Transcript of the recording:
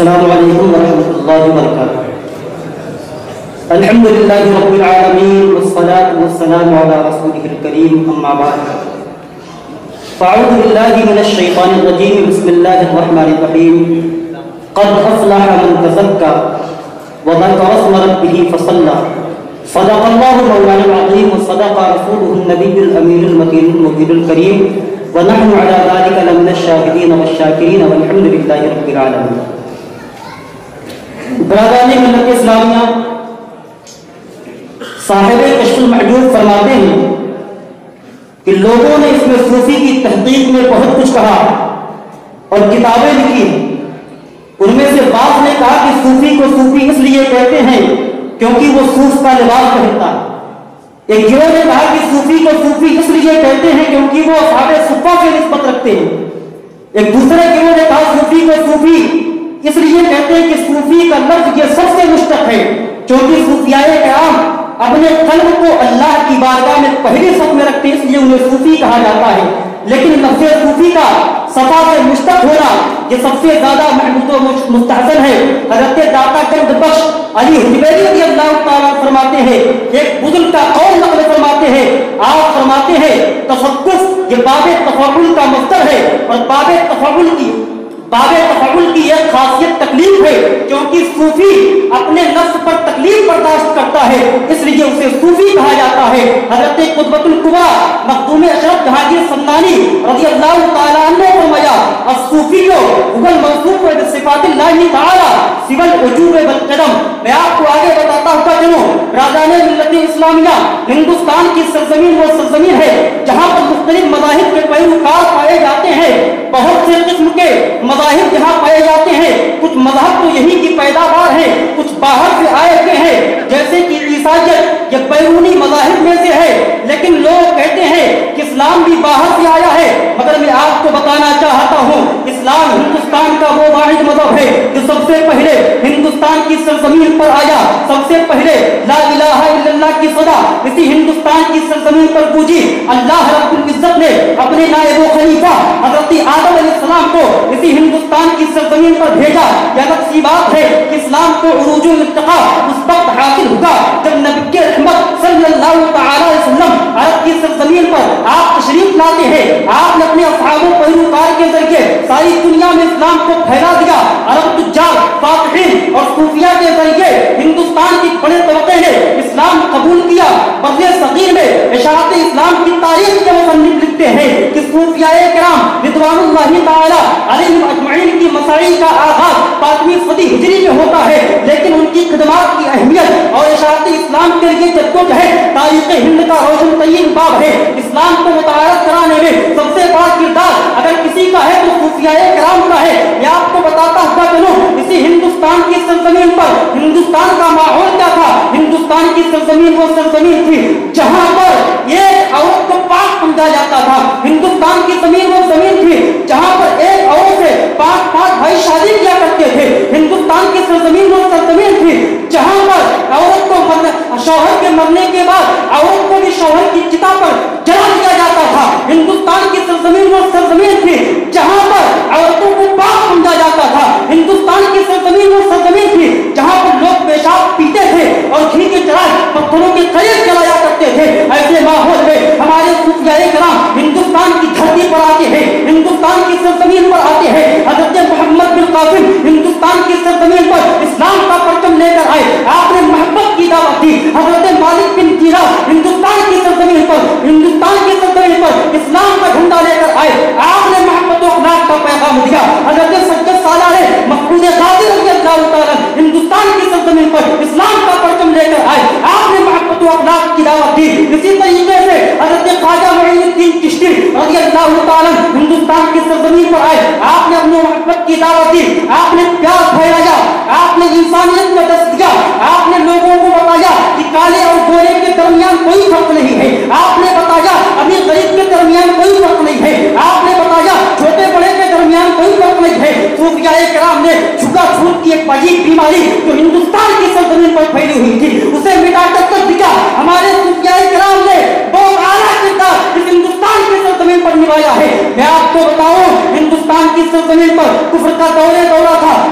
السلام علیکم ورحمۃ اللہ وبرکاتہ. الحمد للہ رب العالمین والصلاة والسلام علی رسولہ الکریم، اما بعد فاعوذ باللہ من الشیطان الرجیم، بسم اللہ الرحمن الرحیم. قد افلح من تزکى وذکر اسم ربہ فصلی. صدق اللہ مولانا العظیم وصدق رسولہ النبی الامین المکین المبین الکریم، ونحن على ذلك لمن الشاهدین والشاکرین والحمد للہ رب العالمین. برادران ملت اسلامیہ، صاحب کشف المحجوب فرماتے ہیں کہ لوگوں نے اس میں صوفی کی تحقیق میں بہت کچھ کہا اور کتابیں لکھی. ان میں سے بعض نے کہا کہ صوفی کو صوفی اس لیے کہتے ہیں کیونکہ وہ صوف کا لباس پہنتا ہے. ایک گروہ نے کہا کہ صوفی کو صوفی اس لیے کہتے ہیں کیونکہ وہ اصحاب صفہ سے نسبت رکھتے ہیں. ایک دوسرے گروہ نے کہا صوفی کو صوفی اس لیے کہتے ہیں کہ صوفی کا لفظ یہ سب سے مشتق ہے کیونکہ صوفیاء کرام اپنے قلب کو اللہ کی بارگاہ میں پہلی صف میں رکھتے ہیں، اس لیے انہیں صوفی کہا جاتا ہے. لیکن لفظ صوفی کا صفا سے مشتق ہونا یہ سب سے زیادہ محمود و مستحسن ہے. حضرت داتا گنج بخش علی حجویری رضی اللہ تعالیٰ فرماتے ہیں، ایک بزرگ کا قول نقل فرماتے ہیں، آپ فرماتے ہیں تصوف یہ باب تفاعل کا مصدر ہے، اور باب تفاعل کی ایک خاصیت تکلیف ہے کیونکہ صوفی اپنے نفس پر تکلیف برداشت کرتا ہے، اس لیے اسے صوفی کہا جاتا ہے. حضرت قطبۃ الکبریٰ مخدوم اشرف جہانگیر سمنانی رضی اللہ تعالیٰ عنہ فرمایا الصوفی هو الموصوف بصفات اللہ تعالی سوى الوجوب والقدم. میں آپ کو آگے بتاتا ہوں چلو برادران ملت اسلامیہ، ہندوستان کی سرزمین وہ سرزمین ہے جہاں پر مختلف مذاہب کے پیروکار پائے جاتے ہیں. بہت سے قسم کے مذاہب جہاں پائے جاتے ہیں، کچھ مذہب تو یہی کی پیداوار ہے، کچھ باہر سے آئے ہوئے ہیں جیسے کہ عیسائیت یہ بیرونی مذاہب میں سے ہے. لیکن لوگ کہتے ہیں کہ اسلام بھی باہر سے آیا ہے، مگر میں آپ کو بتانا چاہتا ہوں اسلام ہندوستان کا وہ واحد مذہب ہے جو سب سے پہلے ہندوستان کی سرزمین پر آیا. سب سے پہلے لا الہ الا اللہ کی صدا اسی ہندوستان کی سرزمین پر گونجی. اللہ رب العزت نے اپنے نائب و خلیفہ حضرت آدم علیہ السلام کو اسی ہندوستان کی سرزمین پر بھیجا. یہ اچھی بات ہے کہ اسلام کو عروج الارتقاء اس وقت حاصل ہوا جب نبی رحمت صلی اللہ تعالی علیہ وسلم عرب کی سرزمین پر آپ تشریف لاتے ہیں. آپ نے اپنے اصحاب و پیروکار کے ذریعے ساری دنیا میں اسلام کو پھیلا دیا. عرب تجار، فاتحین اور صوفیاء کے ذریعے ہندوستان کی بڑے طبقے نے اسلام قبول کیا. برِ صغیر میں اشاعت اسلام کی تاریخ کے مصنف لکھتے ہیں کہ صوفیاء کرام رضوان اللہ تعالی علیہم اجمعین کی مساعی کا آغاز 5ویں صدی ہجری میں ہوتا ہے، لیکن ان کی خدمات کی اہمیت اور اشاعت اسلام کے لیے جدوجہد تاریخ ہند کا روشن ترین باب ہے. اسلام کو متعارف کرانے میں سب سے بڑا کردار اگر کسی کا ہے تو صوفیاء کرام کا ہے. میں آپ کو بتاتا ہوا چلوں اسی ہندوستان کی سرزمین پر ہندوستان کا ماحول کیا تھا. ہندوستان کی سرزمین وہ سرزمین تھی جہاں پر ایک عورت کو پاک سمجھا جاتا تھا. ہندوستان کی زمین وہ زمین تھی جہاں پر ایک عورت سے 5 بھائی شادی کیا کرتے تھے. ہندوستان کی سرزمین وہ سرزمین تھی جہاں پر عورت کو شوہر کے مرنے کے بعد عورت کو بھی شوہر کی چتا پر جلا دیا جاتا تھا. ہندوستان کی سرزمین وہ سرزمین تھی جہاں پر عورتوں کو پاک سمجھا جاتا تھا. ہندوستان کی سرزمین وہ سرزمین تھی جہاں پر لوگ پیشاب پیتے تھے اور گھی کے چراغ پتھروں کے قریب جلایا کرتے تھے. ایسے ماحول میں ہمارے صوفیاء کرام ہندوستان کی دھرتی پر آتے ہیں، ہندوستان کی سرزمین پر آتے ہیں. حضرت محمد بن قاسم ہندوستان کی سرزمین پر اسلام کا پرچم لے کر آئے. آپ نے محبت کی دعوت دی. حضرت مالک بن دیرہ ہندوستان کی سرزمین پر اسلام کا جھنڈا لے کر آئے. آپ نے محبت و اخلاق کا پیغام دیا. حضرت سجد سالار محمود غازی رضی اللہ تعالیٰ ہندوستان کی سرزمین پر اسلام کا پرچم لے کر آئے. آپ نے محبت و اخلاق کی دعوت دی. اسی طریقے سے حضرت خواجہ معین الدین چشتی رضی اللہ تعالیٰ ہندوستان کی سرزمین پر آئے. آپ نے اپنی محبت کی دعوت دی. آپ نے پیار پھیلایا. آپ نے انسانیت کا درس دیا. آپ نے لوگوں کو بتایا کہ کالے اور گورے کے درمیان کوئی فرق نہیں ہے. آپ نے بتایا امیر غریب کے درمیان کوئی فرق نہیں ہے. آپ نے بتایا چھوٹے بڑے کے درمیان کوئی فرق نہیں ہے. صوفیاء کرام نے جھکا چھوٹ کی ایک عجیب بیماری جو ہندوستان کی سرزمین پر پھیلی ہوئی تھی اسے مٹا کر دیا. ہمارے صوفیاء کرام نے بہت اعلیٰ کردار اس ہندوستان کی سرزمین پر نبھایا ہے. میں آپ کو بتاؤں ہندوستان کی سرزمین پر کفر کا دورہ تھا،